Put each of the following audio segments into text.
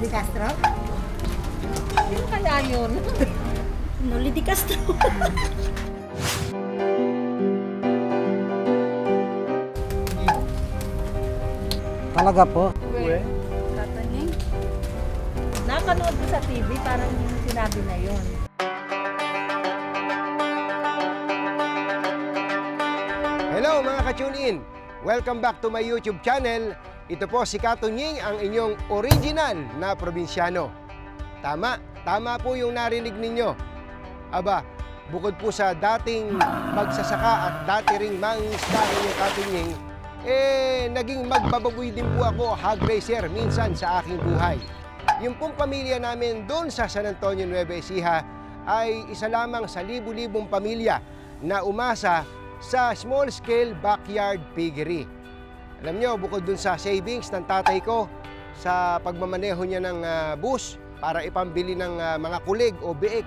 Di Castro? Sino kaya yun? Noli Di Castro. Talaga po. Tataning. Napanood ko sa TV, parang sinabi na yun. Hello mga ka-tune in! Welcome back to my YouTube channel. Ito po si Katunying, ang inyong original na probinsyano. Tama po yung narinig ninyo. Aba, bukod po sa dating magsasaka at dati ring mangingisda yung Katunying, naging magbababoy din po ako, hog racer, minsan sa aking buhay. Yung pong pamilya namin doon sa San Antonio, Nueva Ecija ay isa lamang sa libu-libong pamilya na umasa sa small-scale backyard piggery. Alam nyo, bukod dun sa savings ng tatay ko sa pagmamaneho niya ng bus para ipambili ng mga kulig o biik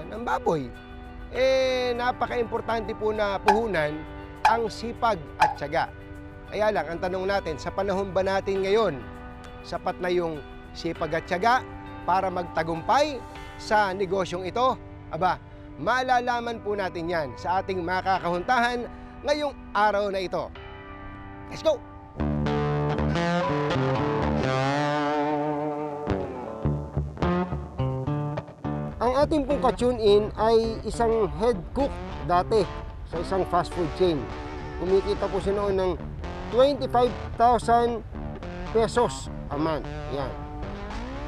ng baboy, napaka-importante po na puhunan ang sipag at tiyaga. Kaya lang, ang tanong natin, sa panahon ba natin ngayon, sapat na yung sipag at tiyaga para magtagumpay sa negosyong ito? Aba, malalaman po natin yan sa ating makakahuntahan ngayong araw na ito. Let's go! Ang ating pong ka-tune in ay isang head cook dati sa isang fast food chain. Kumikita po siya noon ng 25,000 pesos a month. Yan.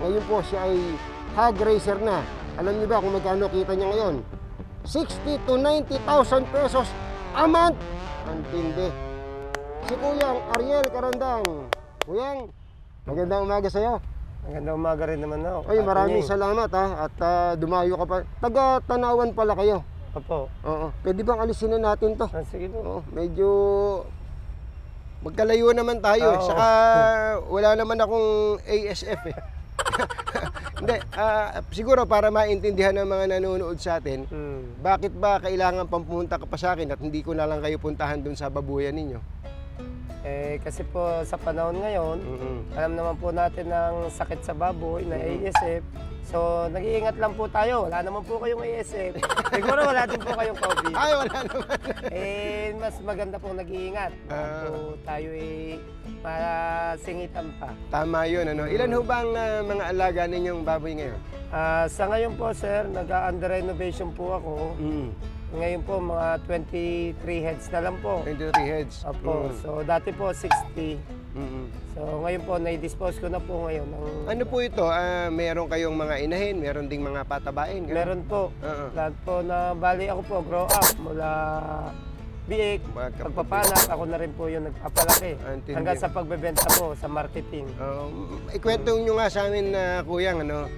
Ngayon po siya ay hog racer na. Alam niyo ba kung magkano kita niya ngayon? 60 to 90,000 pesos a month. Ang tindi. Si Kuyang Ariel Carandang. Kuyang, magandang umaga sa'yo. Magandang umaga rin naman ako. Ay, maraming salamat ha. At dumayo ka pa. Taga-Tanawan pala kayo. Opo. Oo. Pwede bang alisin na natin to? Sige po. Oo, medyo magkalayo naman tayo. Oo. Saka wala naman akong ASF eh. Hindi, siguro para maintindihan ng mga nanonood sa atin, bakit ba kailangan pumunta ka pa sa akin at hindi ko na lang kayo puntahan dun sa babuyan ninyo? Kasi po sa panahon ngayon, alam naman po natin ng sakit sa baboy na ASF. So, nag-iingat lang po tayo. Wala naman po kayong ASF. Siguro wala din po kayong COVID. Ay, wala naman. Mas maganda pong nag-iingat. Bago tayo masingitan pa. Tama yun, ano? Ilan ho bang mga alaga ninyong baboy ngayon? Sa ngayon po, sir, nag-under renovation po ako. Ngayon po, mga 23 heads na lang po. 23 heads. Opo. So, dati po, 60. So, ngayon po, na-dispose ko na po ngayon. Ano po ito? Meron kayong mga inahin, meron ding mga patabain? Ganun? Meron po. Lahat po na, bali ako po, grow up mula biik, pagpapanak, ako na rin po yung nagpapalaki. Hanggang sa pagbebenta po, sa marketing. Ikwento nyo nga sa amin, Kuyang, ano?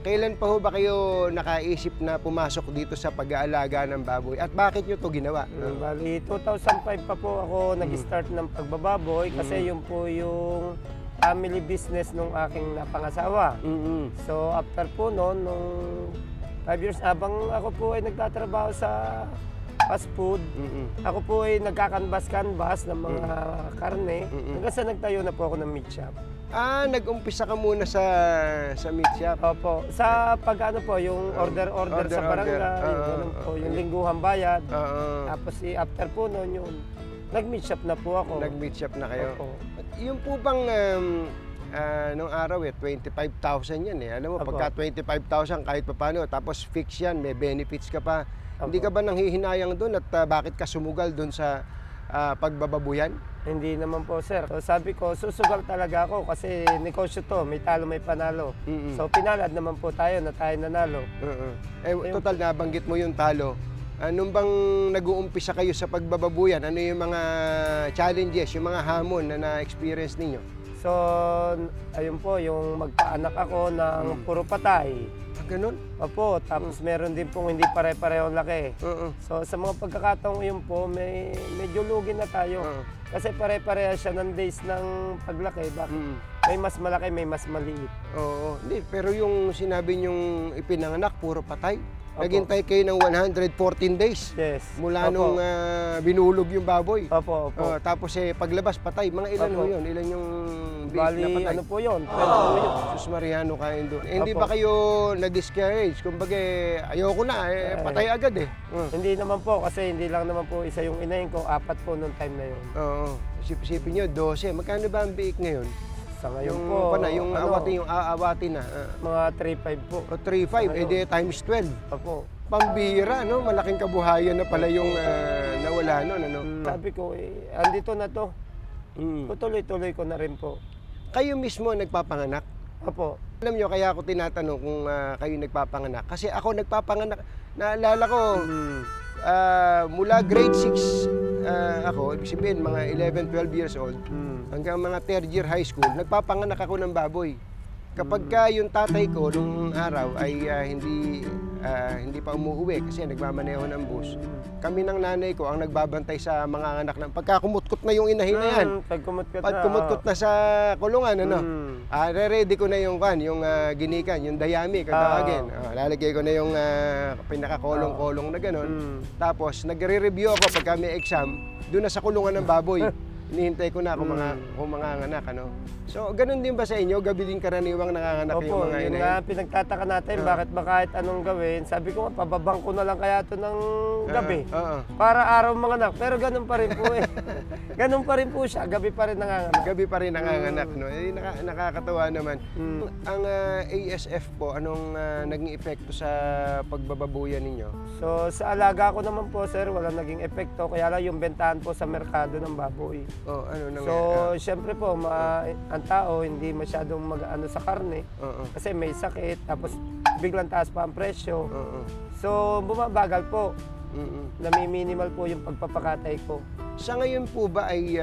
Kailan pa ho ba kayo nakaisip na pumasok dito sa pag-aalaga ng baboy? At bakit nyo to ginawa? Bali, 2005 pa po ako nag-start ng pagbababoy kasi yun po yung family business nung aking napangasawa. So after po noon, nung 5 years, habang ako po ay nagtatrabaho sa fast food, ako po ay nagkakanbas-kanbas ng mga karne, hanggang sa nagtayo na po ako ng meat shop. Nag-umpisa ka muna sa meat shop? Opo. Sa pag-ano po, yung order sa barangay, yung, po, yung lingguhang bayad. Tapos after po noon, yung nag-meat shop na po ako. Nag-meat shop na kayo? Opo. Yung po bang nung araw 25,000 yan eh. Alam mo, Opo. pagka 25,000 kahit paano, tapos fix yan, may benefits ka pa. Opo. Hindi ka ba nanghihinayang doon at bakit ka sumugal doon sa pagbababuyan? Hindi naman po, sir. So, sabi ko, susugal talaga ako kasi negosyo to, may talo, may panalo. So pinalad naman po tayo na tayo nanalo. Total, nabanggit mo yung talo. Nung bang nag-uumpisa kayo sa pagbababuyan, ano yung mga challenges, yung mga hamon na na-experience ninyo? So, ayun po, yung magpaanak ako ng puro patay. Ganun? Opo, tapos meron din pong hindi pare-parehong laki. So, sa mga pagkakataong yun po, medyo lugi na tayo. Kasi pare-pareha siya ng days ng paglaki. Bakit? May mas malaki, may mas maliit. Oo. Hindi, pero yung sinabi niyong ipinanganak, puro patay. naghintay kayo ng 114 days Yes. mula Opo. nung binulog yung baboy. Opo, opo. Tapos paglabas, patay. Mga ilan Opo. ho yun? Ilan yung base na Bali, patay? ano po yun? 12 po yun. Sus Mariano kain doon. Hindi Opo. ba kayo na-discourage? Kumbaga, ayoko na, patay agad eh. Hindi naman po, kasi hindi lang naman po isa yung inahin ko, 4 po nung time na yun. Oo. Isipin nyo, 12. Magkano ba ang biik ngayon? Sa ngayon Yung, po, yung awati na. mga 3.5 po. O 3.5, edi times 12. Opo. Pambira, no? Malaking kabuhayan na pala yung nawala nun, ano? Sabi ko, andito na to. Mm. Tuloy-tuloy ko na rin po. Kayo mismo nagpapanganak? Opo. Alam nyo, kaya ako tinatanong kung kayo nagpapanganak. Kasi ako nagpapanganak, naalala ko, mula grade 6 ako, ibig sabihin mga 11, 12 years old, hanggang mga 3rd year high school, nagpapanganak ako ng baboy. Kapag ka yung tatay ko nung araw ay hindi pa umuwi kasi nagmamaneho ng bus, kami ng nanay ko ang nagbabantay sa mga anak ng pagka kumutkot na yung inahin na yan. Pag kumutkot na. Pag kumutkot na sa kulungan, ano? Re-ready ko na yung ginikan, yung dayami, katawagin. Lalagay ko na yung pinakakolong-kolong na gano'n. Tapos, nagre-review ako pagka may exam, doon na sa kulungan ng baboy. Hinihintay ko na kung mga anak, ano? So, ganun din ba sa inyo? Gabi din karaniwang nanganganak yung Opo, mga yun inahin? nga pinagtataka natin, bakit ba kahit anong gawin? Sabi ko nga, pababang ko na lang kaya ito ng gabi. Oo. Para araw mga anak, pero ganun pa rin po eh. Ganun pa rin po siya, gabi pa rin nanganganak. Gabi pa rin nanganganak, no? Nakakatawa naman. Ang ASF po, anong naging epekto sa pagbababuyan ninyo? So sa alaga ko naman po sir, walang naging epekto, kaya lang yung bentahan po sa merkado ng baboy. Oh, ano nang So syempre po, ang tao hindi masyadong mag-ano sa karne kasi may sakit, tapos biglang taas pa ang presyo. So bumabagal po, nami-minimal po yung pagpapakatay ko. Sa ngayon po ba ay,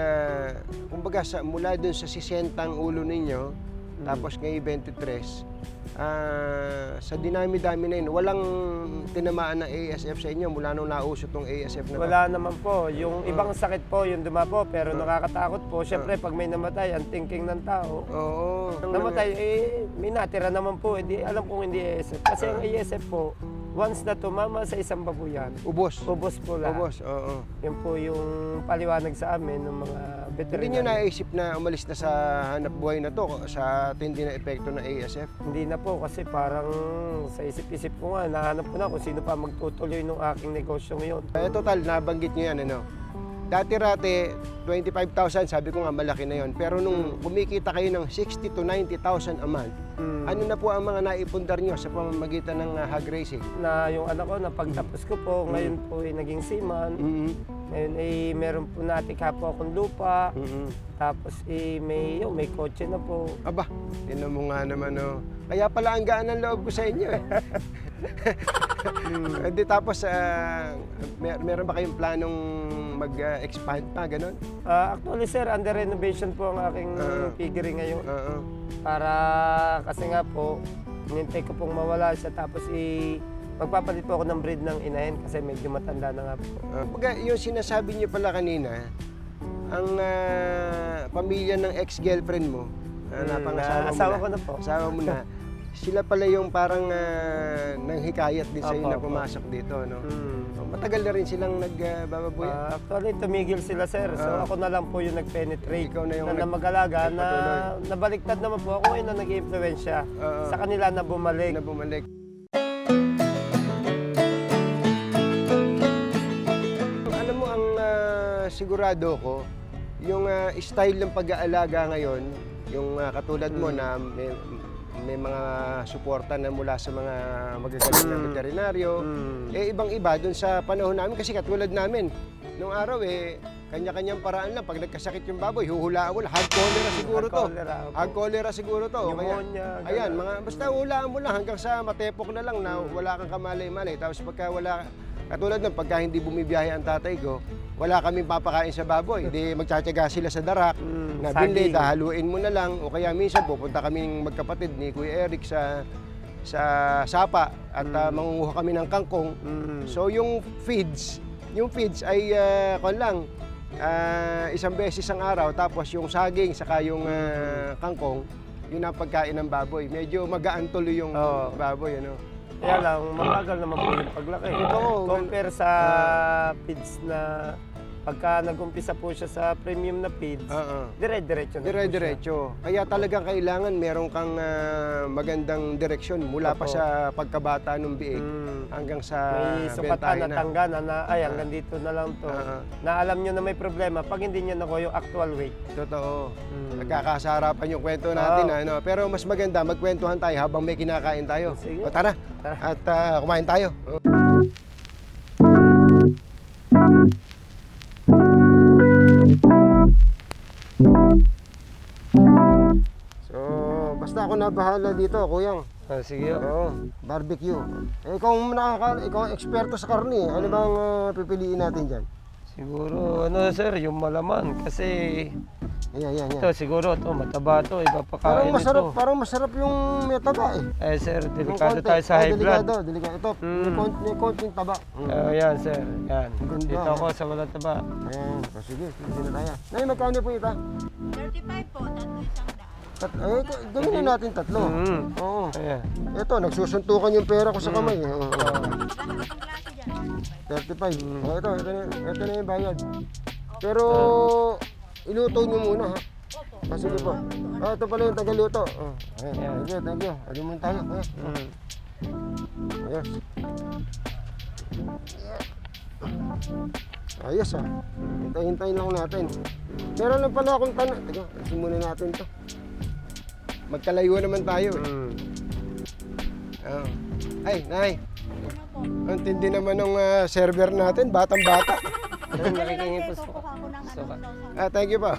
kumbaga mula dun sa 60 ulo ninyo, tapos ngayon 23, sa dinami-dami na yun, walang tinamaan ng ASF sa inyo mula nung nausot ng ASF na Wala naman po. Yung ibang sakit po, yung dumapo, pero nakakatakot po. Siyempre, pag may namatay, ang thinking ng tao, Oo. namatay, may natira naman po. Hindi, alam kong hindi ASF. Kasi ang ASF po, once na tumama sa isang babuyan, Ubos. ubos po lahat. Ubos, oo. Yan po yung paliwanag sa amin ng mga veterinary. Hindi nyo naisip na umalis na sa hanap buhay na to sa tindi na epekto ng ASF? Hindi na po kasi parang sa isip-isip ko nga, nahanap ko na kung sino pa magtutuloy ng aking negosyo ngayon. Total, nabanggit nyo yan, ano? Dati-rati, 25,000, sabi ko nga malaki na yon. Pero nung kumikita kayo ng 60 to 90,000 a month, ano na po ang mga naipundar nyo sa pamamagitan ng hog racing? Na yung anak ko, napagtapos ko po, ngayon po ay naging seaman. Ngayon ay meron po natikha po akong lupa. Tapos may kotse na po. Aba, tinan mo nga naman, no? Kaya pala ang gaan ng loob ko sa inyo, eh. Di tapos, meron ba kayong planong mag-expand pa, gano'n? Actually sir, under renovation po ang aking piggery ngayon. Para kasi nga po, hinintay ko pong mawala siya tapos magpapalit po ako ng breed ng inahin kasi medyo matanda na nga po. Yung sinasabi niyo pala kanina, ang pamilya ng ex-girlfriend mo, Asawa ko na po. Asawa mo na. Sila pala yung parang nanghikayat din sa'yo na Opo. pumasok dito, no? Matagal na rin silang nagbababoy. Actually, tumigil sila sir. So ako na lang po yung nag-penetrate. Ikaw na yung na mag-alaga na nagpatuloy. nabaliktad naman po. Ako yung na nag-influensya sa kanila na bumalik. Na bumalik. Alam mo, ang sigurado ko, yung style ng pag-aalaga ngayon, yung katulad mo na may mga suporta na mula sa mga magagaling na veterinaryo, ibang-iba dun sa panahon namin kasi katulad namin, nung araw kanya-kanyang paraan lang. Pag nagkasakit yung baboy, huhulaan mo lang. Hog cholera siguro to. Hog cholera siguro to. Pneumonia, Ayan, basta hulaan mo lang hanggang sa matepok na lang na wala kang kamalay-malay. Tapos pagka wala, katulad nun, pagka hindi bumibiyahe ang tatay ko, wala kaming papakain sa baboy. Di magtsatsaga sila sa darak, na binli, haluin mo na lang. O kaya minsan pupunta kaming magkapatid ni Kuya Eric sa sapa at mangunguha kami ng kangkong. So yung feeds ay isang beses ang araw, tapos yung saging saka yung kangkong, yun ang pagkain ng baboy. Medyo magaan tuloy yung baboy, ano. Kaya lang, mabagal naman po yung paglaki. Totoo. Compare sa feeds na pagka nag-umpisa po siya sa premium na feeds, dire-diretso na po siya. Dire-diretso. Kaya talagang kailangan meron kang magandang direksyon mula pa Opo. sa pagkabata ng biig hanggang sa May sukatan na bentahe tangganan na, ay, hanggang dito na lang to. Na alam nyo na may problema pag hindi nyo nakuha yung actual weight. Totoo. Nagkakasarapan yung kwento natin. Ano? Pero mas maganda, magkwentuhan tayo habang may kinakain tayo. Sige. O tara, at kumain tayo. So, basta ako na bahala dito, kuyang. Sige. Oo, barbecue. Ikaw ang eksperto sa karne. Ano bang pipiliin natin dyan? Siguro, sir, yung malaman. Kasi, Yan. ito, siguro, to mataba to. Ipapakain Parang masarap yung may taba eh. Eh, sir, Yung delikado konti. tayo sa high blood. Delikado. Ito, may konting taba. Yan, sir. Yan. Ganda, Dito ako sa wala taba. Ayan, sige, sige na tayo. Nay, magkano po ito? 35 po, tatlo isang daan. Gawin na natin tatlo. Oo. Ayan. Ito, nagsusuntukan yung pera ko sa kamay. Oo. Lahat ng klase dyan. 35. Ito na yung bayad. Pero, iluto nyo muna ha. Sige po. Ito pala yung tagaluto. Ayan. Thank you. Alimun tayo. Ayos. Ayos ah. Hintayin lang natin. Meron lang pala akong tanong. Teka, alisin muna natin to. Magkalayo naman tayo eh. Ay, Nay. Ang tindi naman ng server natin. Batang-bata. Nakikingin po sa Kukuha ko ng suka. Thank you po.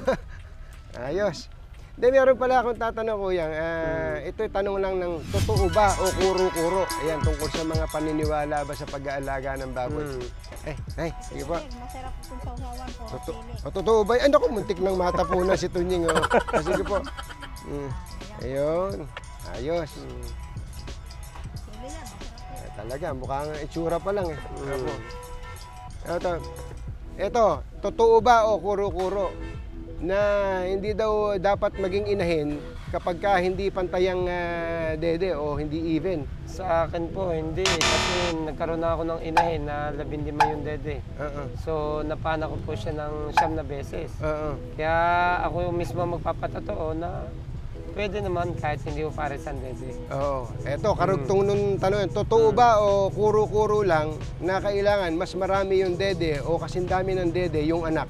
Ayos. Hindi, meron pala akong tatanong, kuyang. Ito tanong lang ng totoo ba o kuro-kuro? Ayan, tungkol sa mga paniniwala ba sa pag-aalaga ng baboy. Nay, sige po. Masarap itong sausawan ko. Totoo ba? Ano ko, muntik ng matapunan si Tunying. Sige po. Ayun. Ayos. Sili yan, masarap. Talaga, mukhang itsura pa lang eh. Ito, totoo ba o kuro-kuro na hindi daw dapat maging inahin kapag ka hindi pantayang dede o hindi even? Sa akin po, hindi. Kasi nagkaroon na ako ng inahin na 15 yung dede. So, napana ko po siya ng 9 na beses. Kaya ako yung mismo magpapatotoo na pwede naman kahit hindi ko pares ang dede. Oo. Eto, karugtong nung tanong, totoo ba o kuro-kuro lang na kailangan mas marami yung dede o kasindami ng dede yung anak?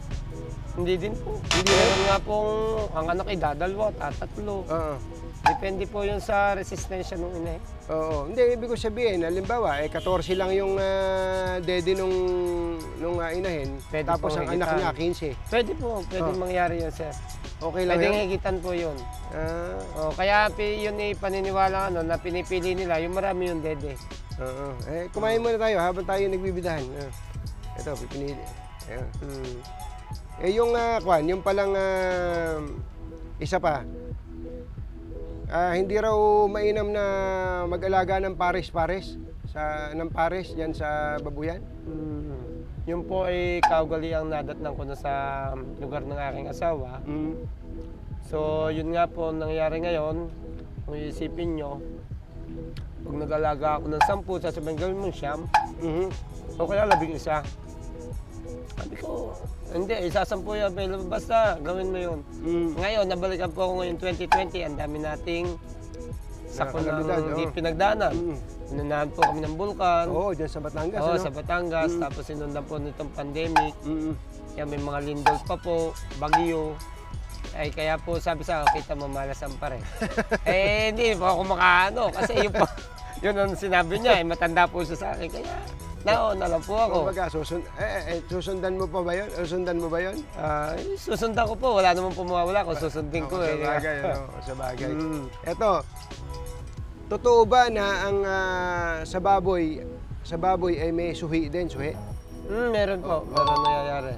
Hindi din po. Meron nga pong ang anak ay dadalwa, tatatlo. Depende po yun sa resistensya ng inahin. Oo. Hindi, ibig ko sabihin, halimbawa, 14 lang yung dede nung inahin, Pwede tapos po ang anak higitan. niya 15. Pwede po, pwede mangyari yun, sir. Okay lang Pwede yun? higitan po yun. Kaya yun ay paniniwala na pinipili nila, yung marami yung dede. Oo. Kumain muna tayo habang tayo nagbibidahan. Ito, pipinili. Ayan. Yung yung palang isa pa, hindi raw mainam na mag-alaga ng pares-pares ng pares yan sa babuyan. Yun po ay kaugaliang nadatnan ko na sa lugar ng aking asawa. So yun nga po nangyari ngayon, kung iisipin nyo, pag nag-alaga ako ng 10, sasabihin gawin mong 9, o kaya 11. Sabi ko, hindi, isasampu yan, basta gawin mo yun. Ngayon, nabalikan po ako ngayon 2020, ang dami nating sako ng hindi pinagdanan. Inunahan po kami ng bulkan. Oo, dyan sa Batangas. Oo, sa Batangas, tapos inundan po nitong pandemic. Kaya may mga lindol pa po, bagyo. Ay, kaya po sabi sa akin, kita mo malasan pa rin. Hindi po ako makaano, kasi yun po, yun ang sinabi niya, matanda po siya sa akin. Kaya, nauna lang po ako. Kumbaga, susundan mo pa ba yun? Susundan mo ba yun? Susundan ko po, wala naman po mawawala kung susundin ko. Sa bagay, sa bagay. Eto, totoo ba na ang sa baboy ay may suhi din, suhi? Meron po, meron nangyayari.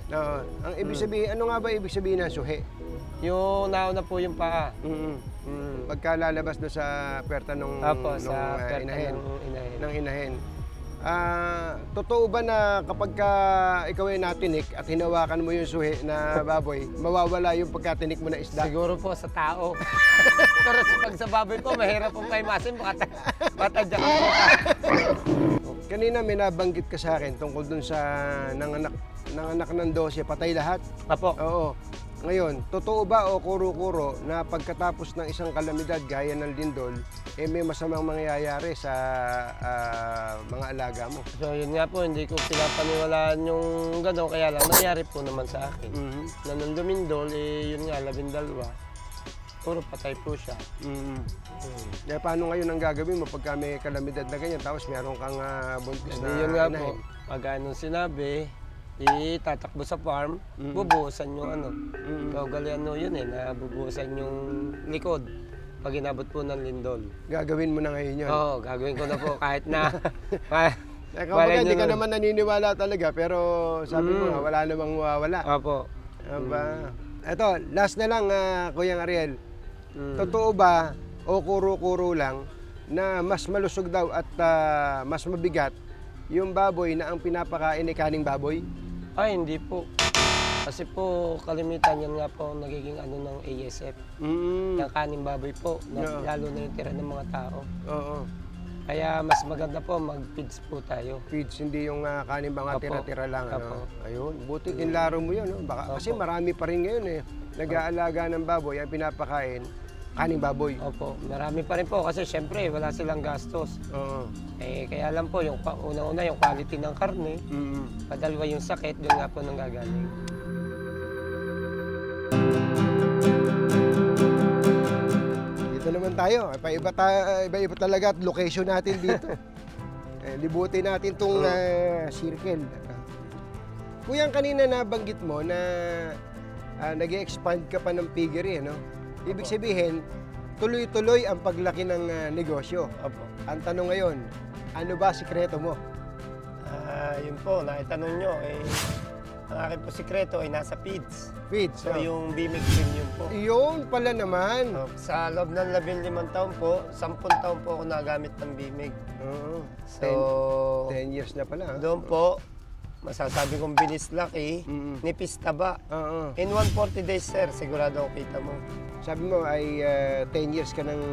Ang ibig sabihin, ano nga ba ibig sabihin ng suhi? Yung nauna po yung paa. Pagka lalabas doon sa perta nung Apo, sa perta inahin. ng inahin. Ng inahin. Totoo ba na kapag ka ikaw ay natinik at hinawakan mo yung suhi na baboy, mawawala yung pagkatinik mo na isda? Siguro po sa tao. Pero pag sa baboy po, mahirap pong kaimasin. Matadyak po. Kanina may nabanggit ka sa akin tungkol dun sa nanganak ng 12, patay lahat. Apo. Oo. Ngayon, totoo ba o kuro-kuro na pagkatapos ng isang kalamidad gaya ng lindol, may masamang mangyayari sa mga alaga mo? So yun nga po, hindi ko pinapaniwalaan yung gano'n. Kaya lang, nangyari po naman sa akin. Na nung lumindol, yun nga, 12. Puro patay po siya. Kaya paano ngayon ang gagawin mo pagka may kalamidad na ganyan tapos meron kang buntis Hindi na yun nga inahin? po, pag anong sinabi, itatakbo sa farm, bubuhusan yung ano. Kaugalian yun na bubuhusan yung likod pag inabot po ng lindol. Gagawin mo na ngayon yun? Oo, gagawin ko na po kahit na... Kumbaga, hindi ka naman naniniwala talaga pero sabi mo nga, wala namang mawawala. Opo. Aba. Eto, last na lang, Kuyang Ariel. Totoo ba o kuro-kuro lang na mas malusog daw at mas mabigat yung baboy na ang pinapakain ay kaning baboy? Ay, hindi po. Kasi po, kalimitan yan nga po nagiging ano ng ASF. Yung kaning baboy po, lalo na yung tira ng mga tao. Oo. Kaya mas maganda po mag-feeds po tayo. Feeds, hindi yung kanin mga Opo. tira-tira lang. Opo. Ayun, buti kinlaro mo yun. No? Baka, kasi marami pa rin ngayon nag-aalaga ng baboy, ang pinapakain, kaning baboy. Opo, marami pa rin po kasi syempre wala silang gastos. Oo. Kaya lang po, yung unang-una yung quality ng karne, padalwa yung sakit, doon nga po nang gagaling. Dito naman tayo. Iba-iba talaga at location natin dito. Libutin natin tong circle. Kuyang, kanina nabanggit mo na nag-expand ka pa ng piggery, no? Ibig sabihin, tuloy-tuloy ang paglaki ng negosyo. Opo. Ang tanong ngayon, ano ba sikreto mo? Yun po, naitanong nyo, ang akin po sikreto ay nasa feeds. Feeds. So yung BMX Premium po. Yun pala naman. Sa loob ng 15 taon po, 10 taon po ako nagamit ng BMX. Oo. So, 10 years na pala. doon po, masasabi kong bilis laki, nipis taba. Oo. In 140 days, sir, sigurado ako kita mo. Sabi mo ay 10 years ka nang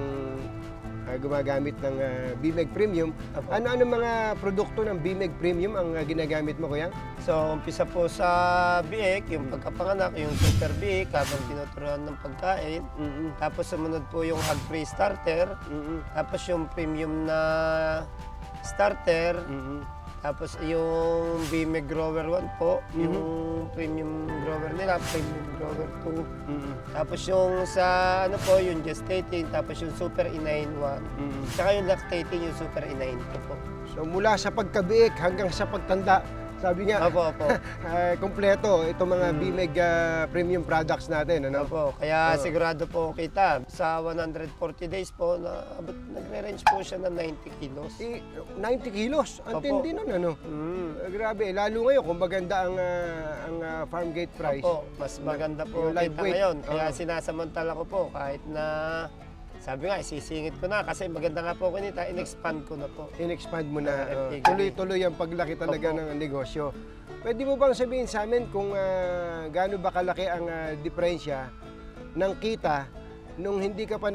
gumagamit ng BMEG Premium. Apo. Ano mga produkto ng BMEG Premium ang ginagamit mo, Kuya? So, umpisa po sa biik, yung pagkapanganak, yung super biik, habang tinuturuan ng pagkain. Tapos sumunod po yung hog-free starter. Tapos yung premium na starter. Tapos yung BMEG Grower 1 po, yung premium grower nila, premium grower 2. Tapos yung sa ano po, yung gestating, tapos yung super inine 1. Tsaka yung lactating, yung super inine 2 po. So mula sa pagkabiik hanggang sa pagtanda, sabi nga, Opo, opo. kompleto itong mga BMEG Premium products natin. Ano? Opo, kaya sigurado po kita. Sa 140 days po, nagre-range po siya ng 90 kilos. 90 kilos. Ang Opo. tindi nun, ano? Grabe, lalo ngayon kung maganda ang farm gate price. Opo, mas maganda po Yung live kita weight. ngayon. Kaya Oo. sinasamantala ko po kahit na sabi nga, isisingit ko na kasi maganda nga po kinita, in-expand ko na po. In-expand mo na. FPGA. Tuloy-tuloy ang paglaki talaga Opo. ng negosyo. Pwede mo bang sabihin sa amin kung gaano ba kalaki ang diferensya ng kita nung hindi ka pa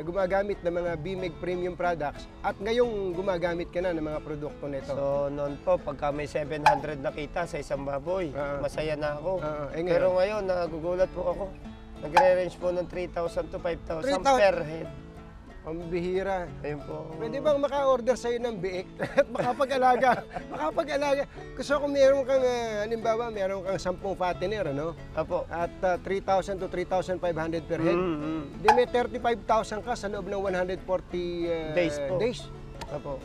gumagamit ng mga BMEG Premium products at ngayong gumagamit ka na ng mga produkto nito? So noon po, pagka may 700 na kita sa isang baboy, masaya na ako. ngayon? Pero ngayon, nagugulat po ako. Nagre-range po ng 3,000 to 5,000 3,000? per head. Ang bihira. Ayun po. Pwede bang maka-order sa'yo ng biik at makapag-alaga? Makapag-alaga. Gusto ko meron kang, halimbawa, meron kang 10 fattener, ano? Apo. At 3,000 to 3,500 per head. Di may 35,000 ka sa loob ng 140 Days po. days. Apo.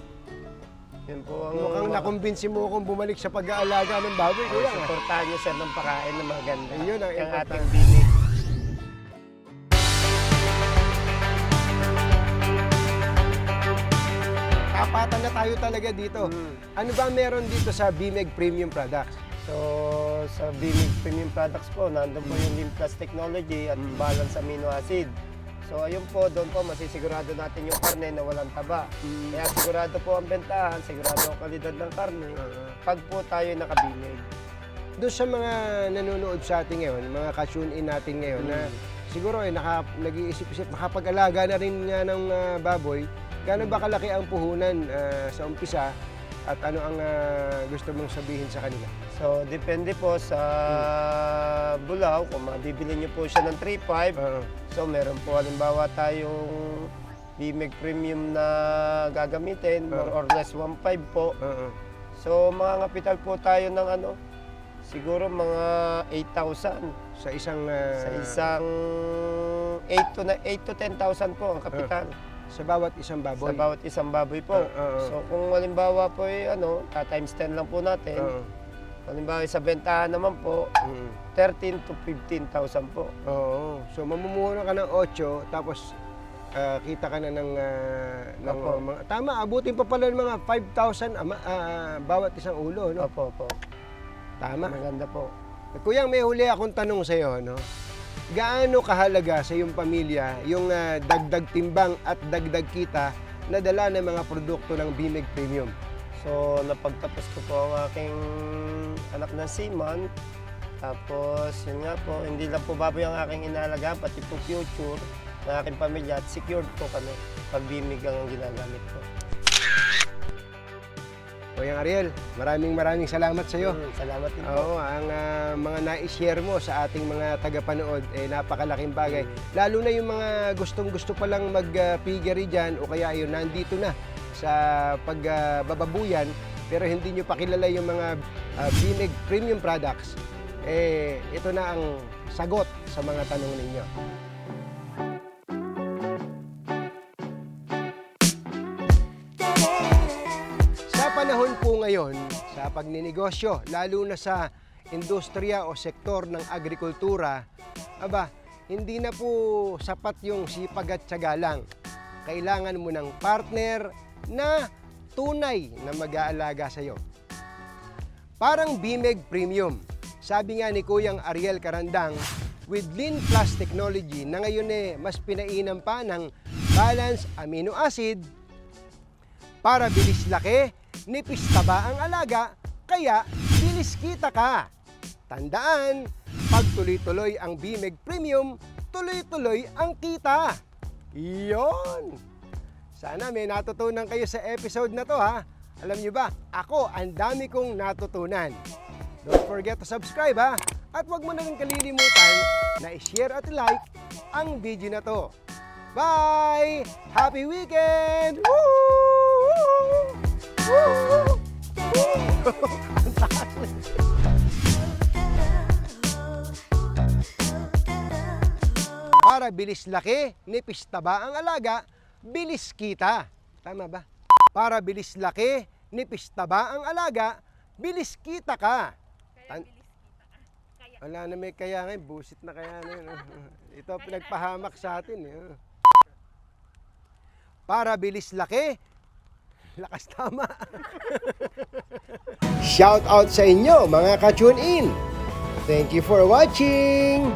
Yun po ang... Mukhang nakumbinsi mo kung bumalik sa pag-aalaga ng baboy. Kuya. Supportahan niyo sir ng pagkain na maganda. Ayun ang Yung importante. ating binig. Kapatan na tayo talaga dito. Ano ba meron dito sa BMEG Premium Products? So, sa BMIG Premium Products po, nandun po yung Lean Plus Technology at Balance Amino Acid. So ayun po, doon po masisigurado natin yung karne na walang taba. Kaya sigurado po ang bentahan, sigurado ang kalidad ng karne pag po tayo nakabimig. Doon sa mga nanonood sa atin ngayon, mga ka-tune-in natin ngayon na siguro nag-iisip-isip, makapag-alaga na rin nga ng baboy, gaano ba kalaki ang puhunan sa umpisa at ano ang gusto mong sabihin sa kanila? So depende po sa bulaw, kung mabibili niyo po siya ng 3.5, so meron po halimbawa tayong Bimig Premium na gagamitin, more or less 1.5 po. So mga kapital po tayo ng ano, siguro mga 8,000 Sa isang... sa isang 8 to 10,000 po ang kapital sa bawat isang baboy. sa bawat isang baboy po. So kung halimbawa po ano, times 10 lang po natin. Halimbawa sa bentahan naman po, 13 to 15,000 po. Oo. So mamumuhunan ka ng 8, tapos kita ka na ng Opo. mga, tama, abutin pa pala ng mga 5,000 bawat isang ulo, no? Opo, opo. Tama. Maganda po. Kuyang, may huli akong tanong sa iyo, no? Gaano kahalaga sa iyong pamilya yung dagdag timbang at dagdag kita na dala ng mga produkto ng Bimig Premium? So napagtapos ko po ang aking anak na seaman. Tapos yun nga po, hindi lang po baboy ang aking inaalagaan, pati po future ng aking pamilya at secured po kami pag Bimig ang ginagamit ko. Kuyang Ariel, maraming salamat sa iyo. Salamat din po. Oo, ang mga na-share mo sa ating mga tagapanood, napakalaking bagay. Lalo na yung mga gustong-gusto palang mag-piggery dyan o kaya yun, nandito na sa pagbababuyan, pero hindi nyo pa kilala yung mga Bimig Premium products. Ito na ang sagot sa mga tanong ninyo. Panahon po ngayon sa pagninegosyo, lalo na sa industriya o sektor ng agrikultura, hindi na po sapat yung sipag at tiyaga lang. Kailangan mo ng partner na tunay na mag-aalaga sa iyo. Parang Bimig Premium. Sabi nga ni Kuyang Ariel Carandang, with Lean Plus technology na ngayon mas pinainam pa ng balanced amino acid para bilis laki, nipis taba ang alaga, kaya bilis kita ka. Tandaan, pag tuloy-tuloy ang Bimig Premium, tuloy-tuloy ang kita. Iyon! Sana may natutunan kayo sa episode na to, ha. Alam niyo ba, ako ang dami kong natutunan. Don't forget to subscribe, ha. At huwag mo na rin kalilimutan na i-share at i-like ang video na to. Bye! Happy weekend! Woo! Para bilis laki, nipis taba ang alaga, bilis kita. Tama ba? Para bilis laki, nipis taba ang alaga, bilis kita ka. Wala na may kaya ngayon, busit na kaya na yun. Ito pinagpahamak sa atin. Para bilis laki, lakas tama. Shout out sa inyo mga ka-tune in. Thank you for watching.